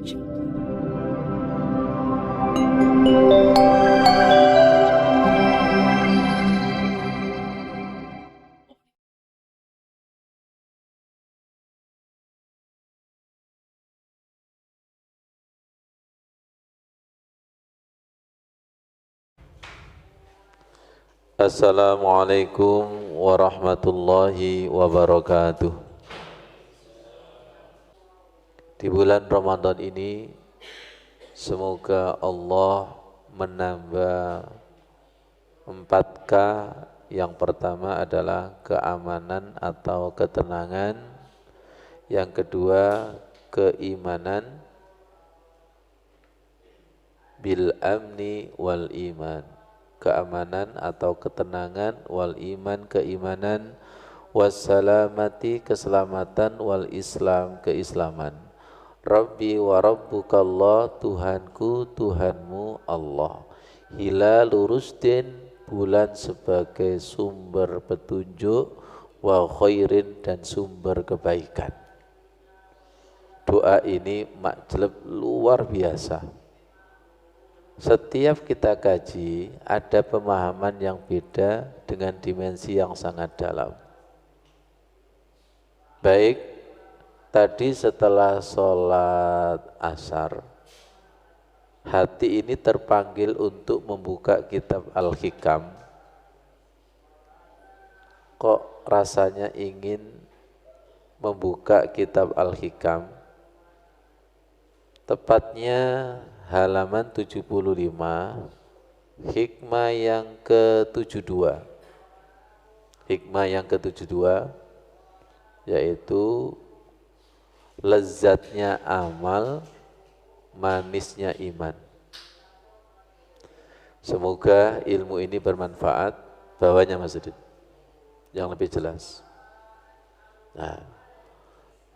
Assalamualaikum warahmatullahi wabarakatuh. Di bulan Ramadan ini semoga Allah menambah 4K. Yang pertama adalah keamanan atau ketenangan, yang kedua keimanan, bil amni wal iman, keamanan atau ketenangan, wal iman keimanan, wassalamati keselamatan, wal islam keislaman. Rabbi wa rabbukallah, Tuhanku Tuhanmu Allah. Hilalu rusdin, bulan sebagai sumber petunjuk, wa khairin dan sumber kebaikan. Doa ini makjleb luar biasa. Setiap kita kaji ada pemahaman yang beda dengan dimensi yang sangat dalam. Baik, tadi setelah sholat asar, hati ini terpanggil untuk membuka kitab Al-Hikam. Kok rasanya ingin membuka kitab Al-Hikam? Tepatnya halaman 75, hikmah yang ke-72. Hikmah yang ke-72 yaitu lezatnya amal, manisnya iman. Semoga ilmu ini bermanfaat. Bawahnya Mas Udin yang lebih jelas. Nah,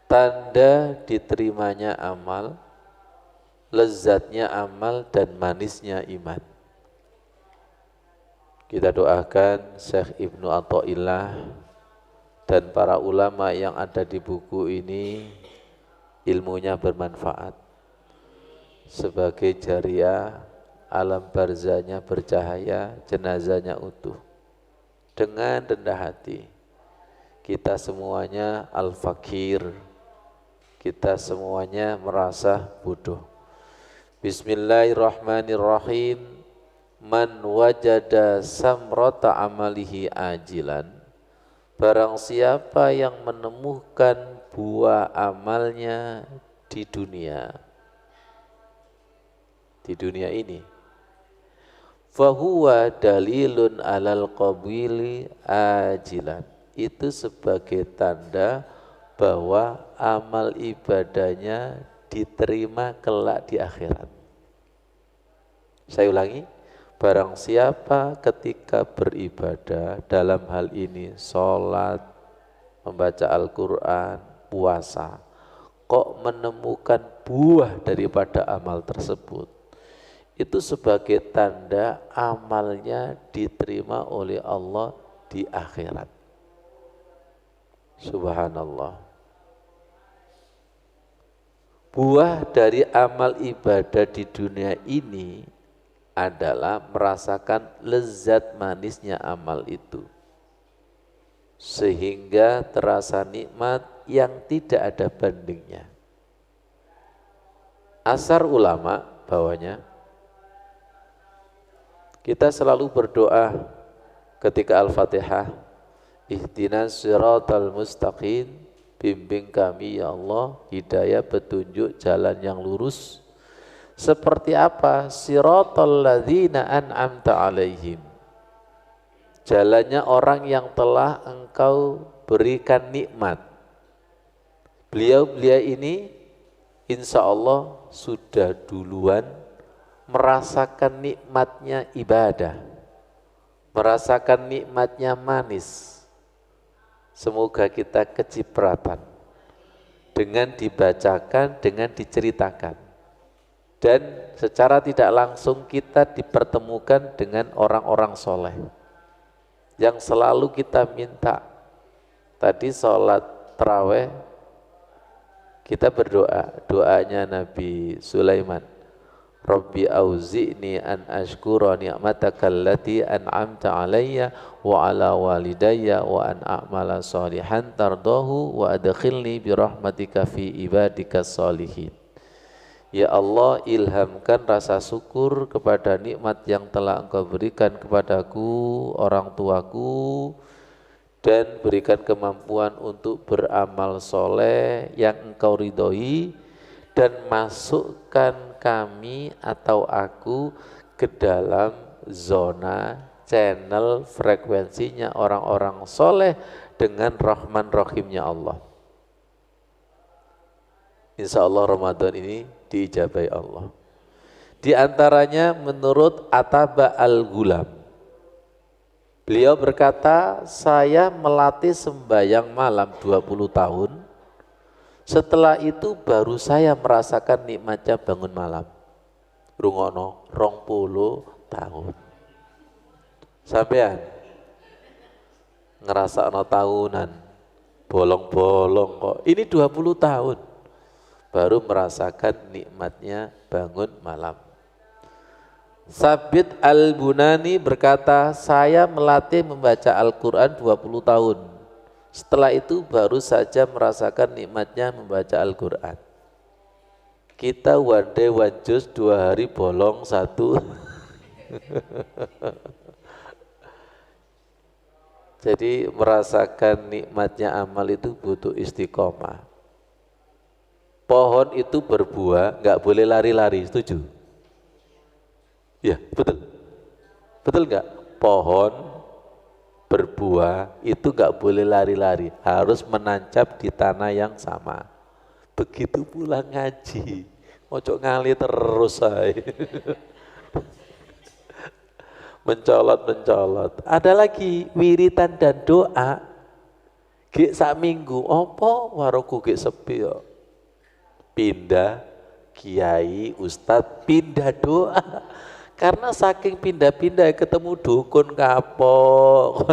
tanda diterimanya amal, lezatnya amal dan manisnya iman. Kita doakan Syekh Ibnu Athaillah dan para ulama yang ada di buku ini ilmunya bermanfaat sebagai jariah, alam barzahnya bercahaya, jenazahnya utuh. Dengan rendah hati kita semuanya al-fakir, kita semuanya merasa bodoh. Bismillahirrahmanirrahim. Man wajada samrata amalihi ajilan, barang siapa yang menemukan buah amalnya di dunia ini, fahuwa dalilun alal qabili ajilan, itu sebagai tanda bahwa amal ibadahnya diterima kelak di akhirat. Saya ulangi, barang siapa ketika beribadah, dalam hal ini sholat, membaca Al-Quran, puasa, kok menemukan buah daripada amal tersebut, itu sebagai tanda amalnya diterima oleh Allah di akhirat. Subhanallah. Buah dari amal ibadah di dunia ini adalah merasakan lezat manisnya amal itu, sehingga terasa nikmat yang tidak ada bandingnya. Asar ulama bawahnya, kita selalu berdoa ketika Al-Fatihah, ihdinas siratal mustaqim, bimbing kami ya Allah, hidayah petunjuk jalan yang lurus. Seperti apa? Siratal ladzina an'amta alaihim, jalannya orang yang telah engkau berikan nikmat. Beliau ini insya Allah sudah duluan merasakan nikmatnya ibadah, merasakan nikmatnya manis. Semoga kita kecipratan dengan dibacakan, dengan diceritakan. Dan secara tidak langsung kita dipertemukan dengan orang-orang soleh yang selalu kita minta. Tadi sholat tarawih Kita berdoa, doanya Nabi Sulaiman. Rabbi auzi'ni an ashkura ni'mataka allati an'amta alayya wa ala walidayya wa an a'mala salihan tardahu wa adkhilni birahmatika fi ibadika salihin. Ya Allah, ilhamkan rasa syukur kepada nikmat yang telah Engkau berikan kepadaku, orang tuaku, dan berikan kemampuan untuk beramal soleh yang Engkau ridhoi, dan masukkan kami atau aku ke dalam zona channel frekuensinya orang-orang soleh dengan Rahman Rahimnya Allah. Insya Allah Ramadan ini diijabai Allah. Di antaranya menurut Ataba Al-Ghulam, beliau berkata, saya melatih sembahyang malam 20 tahun, setelah itu baru saya merasakan nikmatnya bangun malam. Rungono 20 tahun. Sampean ngerasakno tahunan, bolong-bolong kok. Ini 20 tahun baru merasakan nikmatnya bangun malam. Sabit Al-Bunani berkata, saya melatih membaca Al-Quran 20 tahun. Setelah itu baru saja merasakan nikmatnya membaca Al-Quran. Kita one day one juice, 2 hari bolong 1. Jadi merasakan nikmatnya amal itu butuh istiqomah. Pohon itu berbuah, nggak boleh lari-lari, setuju? Ya, betul. Betul nggak? Pohon berbuah itu nggak boleh lari-lari, harus menancap di tanah yang sama. Begitu pula ngaji, ojo ngali terus saya. Mencolot. Ada lagi wiritan dan doa. Gek sak minggu, opo waroku gek sepi yo. Pindah kiai, ustadz, pindah doa. Karena saking pindah-pindah ketemu dukun kapok.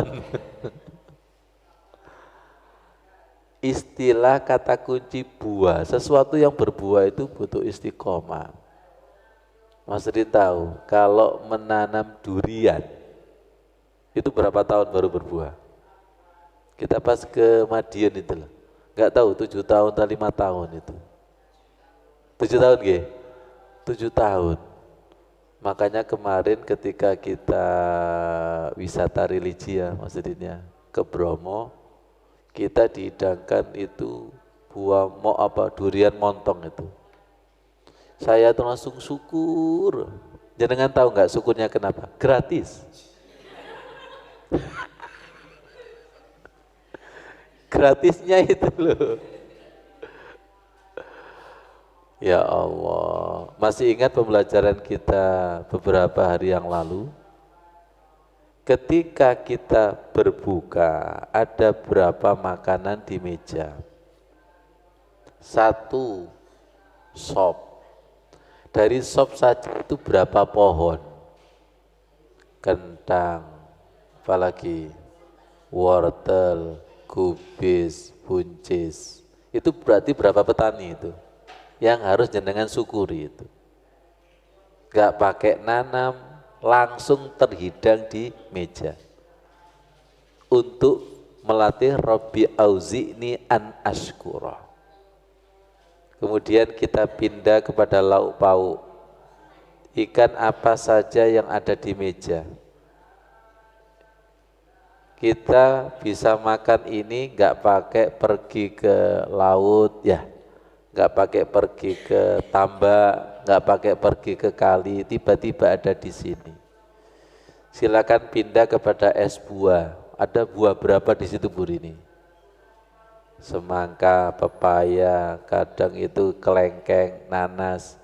Istilah kata kunci buah, sesuatu yang berbuah itu butuh istiqomah. Mas Rin tahu, kalau menanam durian, itu berapa tahun baru berbuah? Kita pas ke Madiun itu loh, nggak tahu 7 tahun atau 5 tahun itu. 7 tahun nggih? 7 tahun. Makanya kemarin ketika kita wisata religi ya maksudnya ke Bromo, kita dihidangkan itu buah durian montong itu. Saya tuh langsung syukur. Jenengan tahu nggak syukurnya kenapa? Gratis. Gratisnya itu loh. Ya Allah, masih ingat pembelajaran kita beberapa hari yang lalu? Ketika kita berbuka, ada berapa makanan di meja? 1 sop. Dari sop saja itu berapa pohon? Kentang, apalagi wortel, kubis, buncis. Itu berarti berapa petani itu? Yang harus jenengan syukuri itu. Gak pakai nanam, langsung terhidang di meja. Untuk melatih Rabbi auzi'ni an ashkura. Kemudian kita pindah kepada lauk pauk. Ikan apa saja yang ada di meja. Kita bisa makan ini gak pakai pergi ke laut ya. Nggak pakai pergi ke tambak, nggak pakai pergi ke kali, tiba-tiba ada di sini. Silakan pindah kepada es buah. Ada buah berapa di situ Bu Rini? Semangka, pepaya, kadang itu kelengkeng, nanas.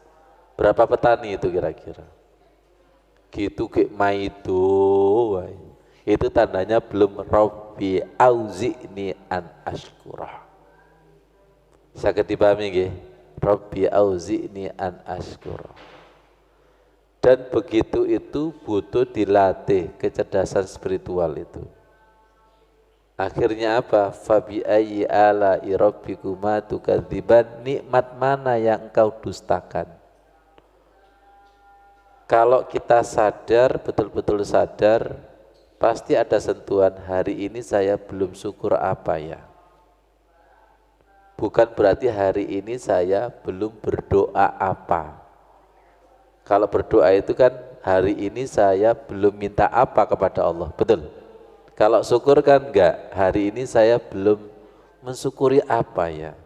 Berapa petani itu kira-kira? Gitu kayak maido. Itu tandanya belum Rabbi auzi'ni an ashkurah. Saged dipahami nggih? Rabbi auzi'ni an ashkura. Dan begitu itu butuh dilatih kecerdasan spiritual itu. Akhirnya apa? Fabi ayyi ala'i rabbikuma tukadziban, nikmat mana yang engkau dustakan? Kalau kita sadar, betul-betul sadar, pasti ada sentuhan, hari ini saya belum syukur apa ya? Bukan berarti hari ini saya belum berdoa apa. Kalau berdoa itu kan hari ini saya belum minta apa kepada Allah, betul? Kalau syukur kan enggak, hari ini saya belum mensyukuri apa ya.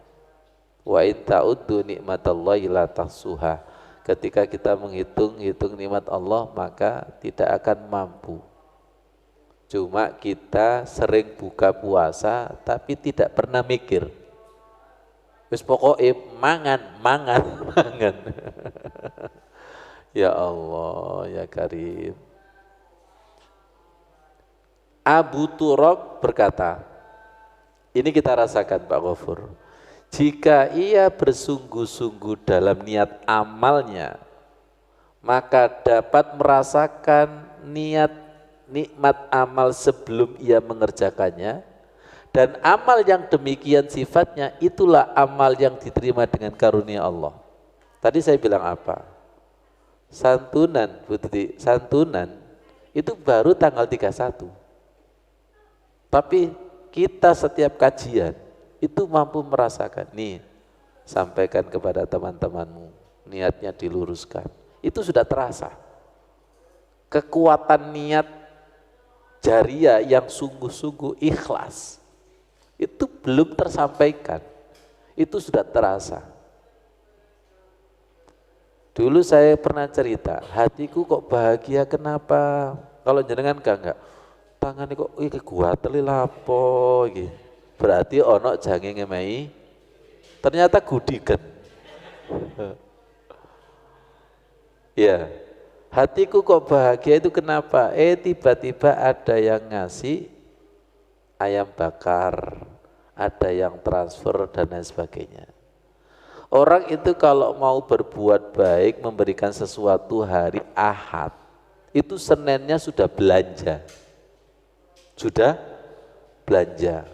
Wa in ta'uddu nikmatallahi la tahsuha. Ketika kita menghitung nikmat Allah maka tidak akan mampu. Cuma kita sering buka puasa tapi tidak pernah mikir. Wis pokoknya mangan. Ya Allah, ya Karim. Abu Turab berkata, ini kita rasakan Pak Ghafur, jika ia bersungguh-sungguh dalam niat amalnya, maka dapat merasakan nikmat amal sebelum ia mengerjakannya, dan amal yang demikian sifatnya itulah amal yang diterima dengan karunia Allah. Tadi saya bilang apa? Santunan, Putri, santunan itu baru tanggal 31. Tapi kita setiap kajian itu mampu merasakan, nih sampaikan kepada teman-temanmu, niatnya diluruskan, itu sudah terasa. Kekuatan niat jariah yang sungguh-sungguh ikhlas, itu belum tersampaikan, itu sudah terasa. Dulu saya pernah cerita, hatiku kok bahagia kenapa? Kalau jenengan enggak. Tangannya kok iki guateli lapo iki. Berarti ono jange ngemei. Ternyata gudigen. Ya. Hatiku kok bahagia itu kenapa? Tiba-tiba ada yang ngasih ayam bakar, ada yang transfer dan lain sebagainya. Orang itu kalau mau berbuat baik, memberikan sesuatu hari Ahad, itu Seninnya sudah belanja. Sudah belanja.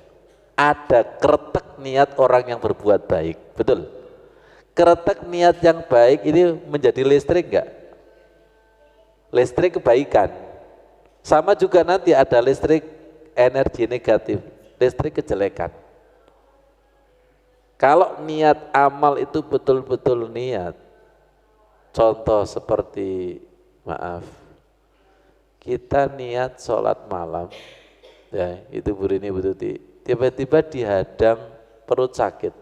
Ada kretek niat orang yang berbuat baik, betul? Kretek niat yang baik ini menjadi listrik enggak? Listrik kebaikan. Sama juga nanti ada listrik energi negatif, listrik kejelekan. Kalau niat amal itu betul-betul niat, contoh seperti, maaf, kita niat sholat malam, ya itu Bu Rini, Bu Tuti, tiba-tiba dihadang perut sakit.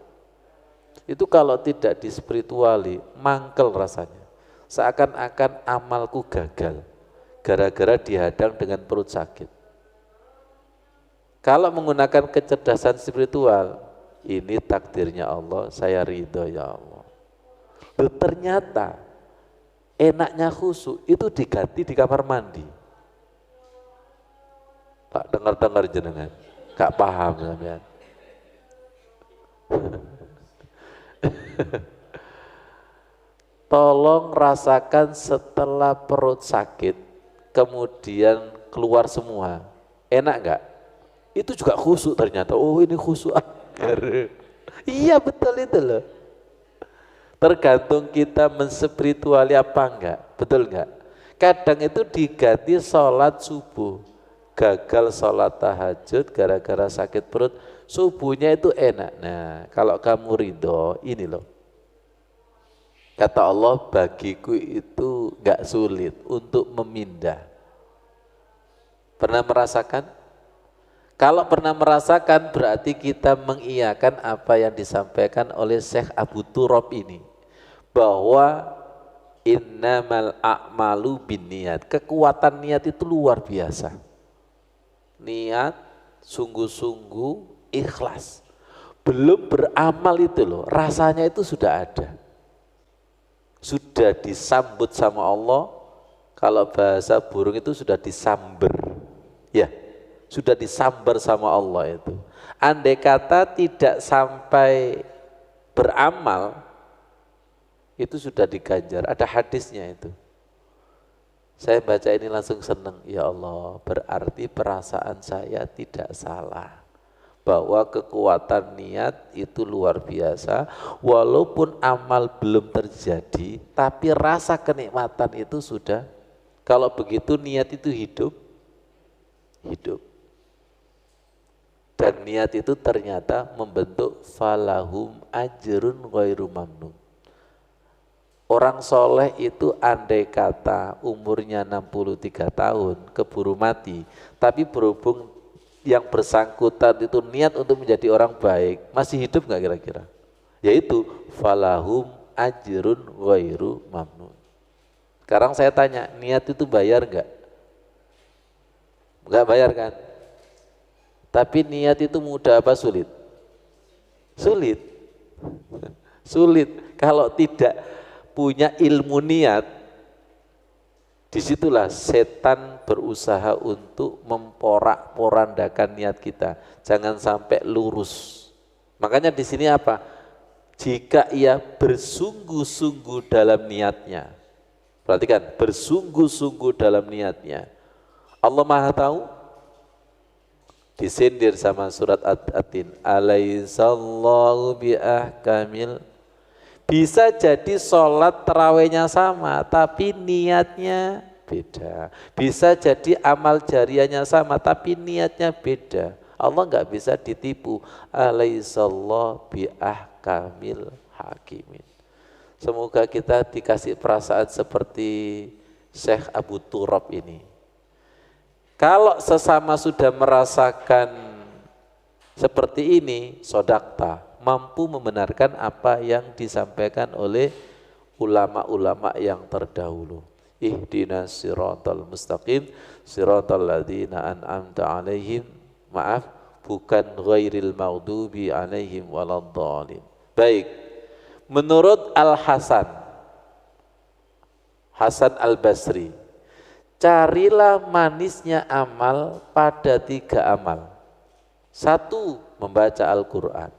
Itu kalau tidak dispirituali, mangkel rasanya. Seakan-akan amalku gagal, gara-gara dihadang dengan perut sakit. Kalau menggunakan kecerdasan spiritual, ini takdirnya Allah, saya ridho ya Allah. Loh, ternyata enaknya khusyuk itu diganti di kamar mandi. Pak dengar jenengan, gak paham sampean. Tolong rasakan setelah perut sakit, kemudian keluar semua, enak gak? Itu juga khusyuk ternyata, oh ini khusyuk. Iya betul itu loh. Tergantung kita menspirituali apa enggak, betul enggak? Kadang itu diganti sholat subuh, gagal sholat tahajud gara-gara sakit perut, subuhnya itu enak. Nah kalau kamu ridho, ini loh, kata Allah, bagiku itu enggak sulit untuk memindah. Pernah merasakan? Kalau pernah merasakan berarti kita mengiyakan apa yang disampaikan oleh Syekh Abu Turab ini, bahwa innamal a'malu binniyat, kekuatan niat itu luar biasa. Niat sungguh-sungguh ikhlas, belum beramal itu loh, rasanya itu sudah ada, sudah disambut sama Allah. Kalau bahasa burung itu sudah disamber, ya, sudah disambar sama Allah itu. Andai kata tidak sampai beramal, itu sudah diganjar. Ada hadisnya itu. Saya baca ini langsung senang. Ya Allah, berarti perasaan saya tidak salah. bahwa kekuatan niat itu luar biasa. Walaupun amal belum terjadi, tapi rasa kenikmatan itu sudah. Kalau begitu niat itu hidup. Dan niat itu ternyata membentuk falahum ajrun ghairu mamnun. Orang soleh itu andai kata umurnya 63 tahun keburu mati, tapi berhubung yang bersangkutan itu niat untuk menjadi orang baik, masih hidup nggak kira-kira? Yaitu falahum ajrun ghairu mamnun. Sekarang saya tanya, niat itu bayar nggak? Nggak bayar kan? Tapi niat itu mudah apa sulit? Sulit. Sulit. Kalau tidak punya ilmu niat, disitulah setan berusaha untuk memporak-porandakan niat kita. Jangan sampai lurus. Makanya di sini apa? Jika ia bersungguh-sungguh dalam niatnya. Perhatikan, bersungguh-sungguh dalam niatnya. Allah Maha tahu. Disindir sama surat At-Tin. Alaihissallahu biahkamil. Bisa jadi sholat terawihnya sama, tapi niatnya beda. Bisa jadi amal jariahnya sama, tapi niatnya beda. Allah nggak bisa ditipu. Alaihissallahu biahkamil hakimin. Semoga kita dikasih perasaan seperti Syekh Abu Turab ini. Kalau sesama sudah merasakan seperti ini, sodakta, mampu membenarkan apa yang disampaikan oleh ulama-ulama yang terdahulu. Ihdinas siratal mustaqim, siratal ladzina an'amta alaihim, maaf, bukan ghairil maghdubi alaihim waladdallin. Baik, menurut Al-Hasan, Hasan Al-Basri, carilah manisnya amal pada 3 amal. 1, membaca Al-Quran.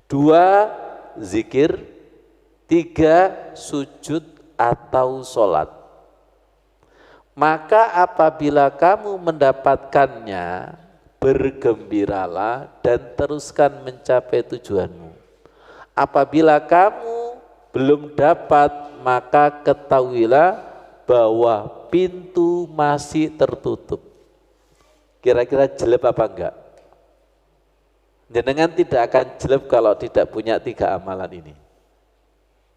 2, zikir. 3, sujud atau sholat. Maka apabila kamu mendapatkannya, bergembiralah dan teruskan mencapai tujuanmu. Apabila kamu belum dapat, maka ketahuilah bahwa pintu masih tertutup. Kira-kira jelek apa enggak? Jenengan tidak akan jelek kalau tidak punya 3 amalan ini.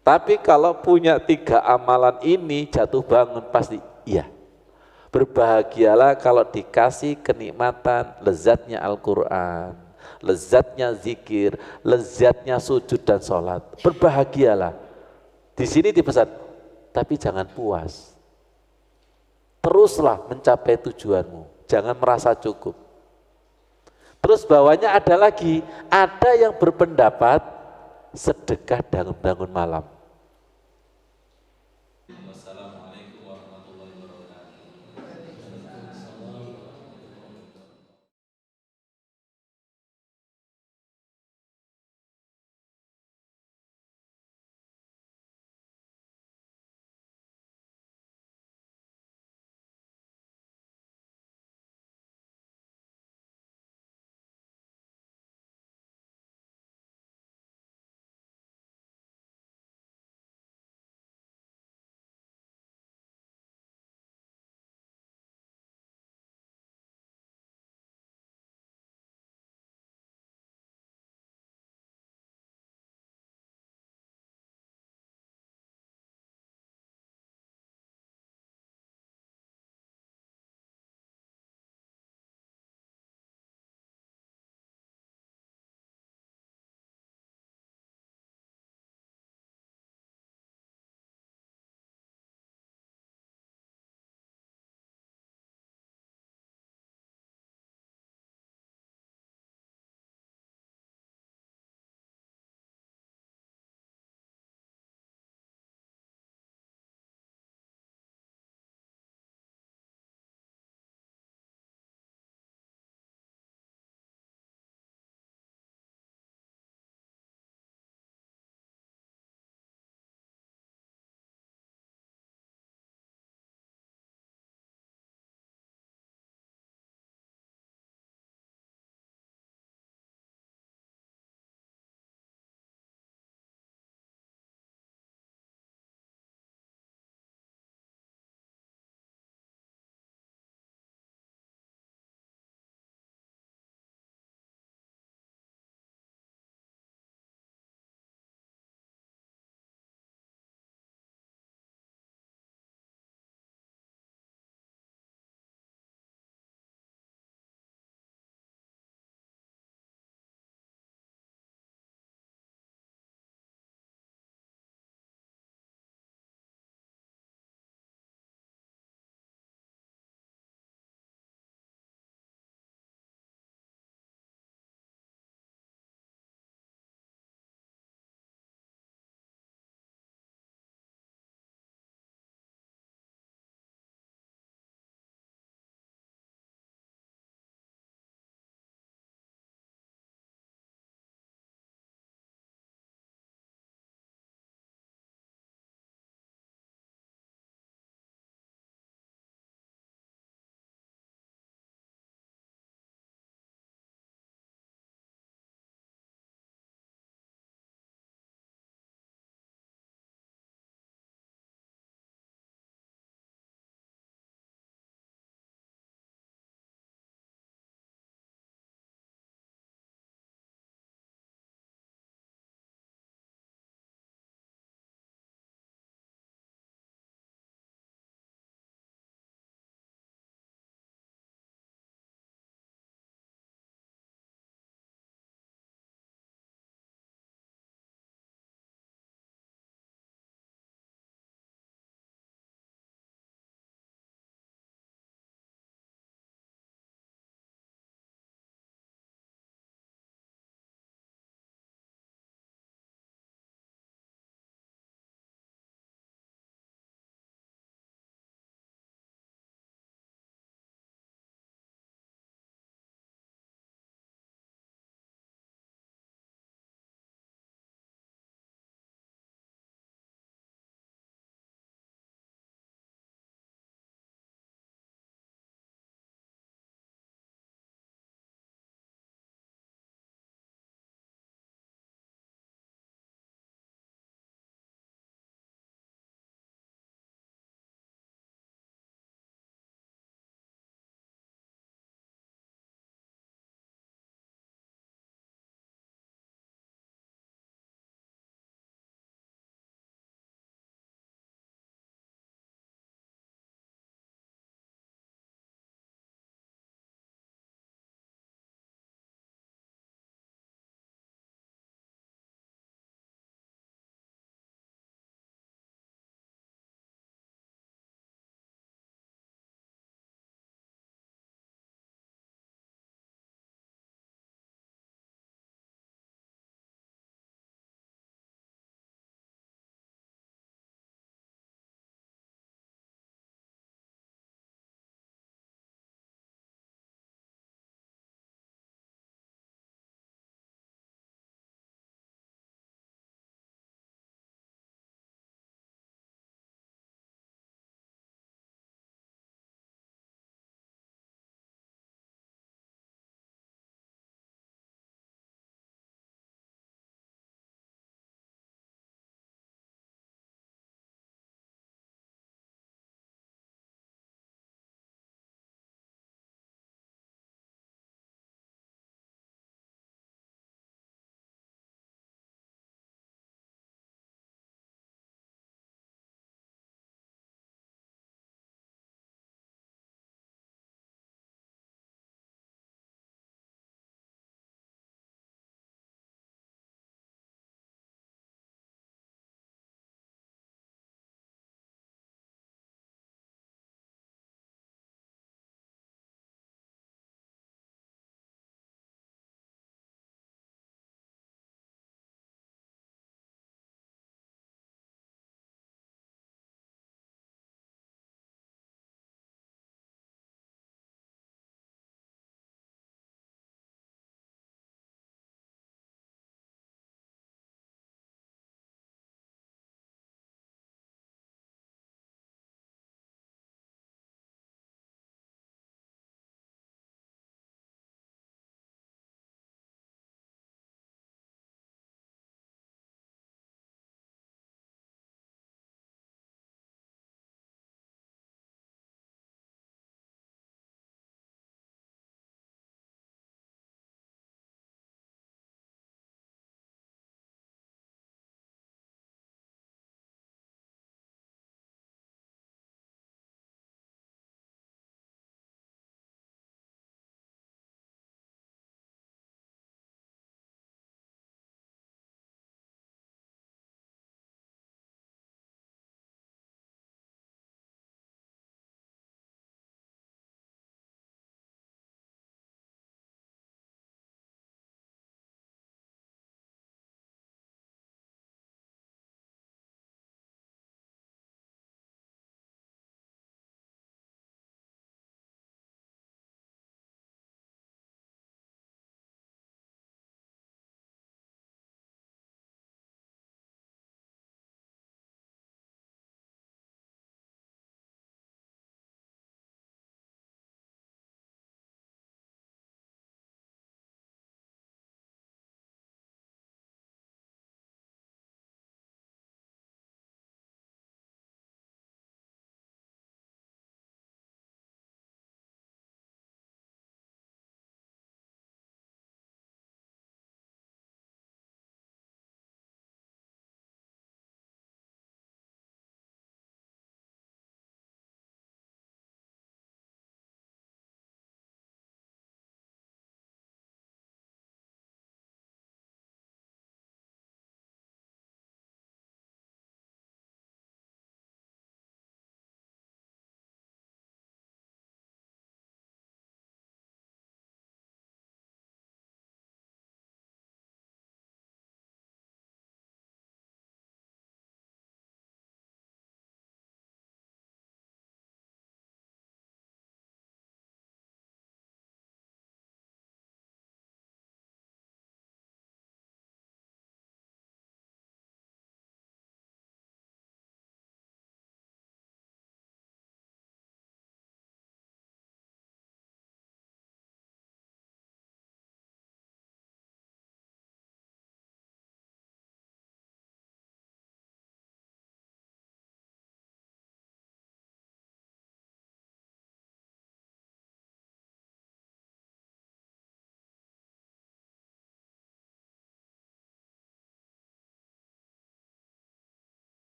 Tapi kalau punya 3 amalan ini, jatuh bangun pasti iya. Berbahagialah kalau dikasih kenikmatan, lezatnya Al-Quran, lezatnya zikir, lezatnya sujud dan sholat. Berbahagialah. Di sini dipesan, tapi jangan puas. Teruslah mencapai tujuanmu, jangan merasa cukup. Terus bawahnya ada lagi, ada yang berpendapat sedekah bangun malam.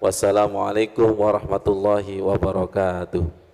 Wassalamualaikum warahmatullahi wabarakatuh.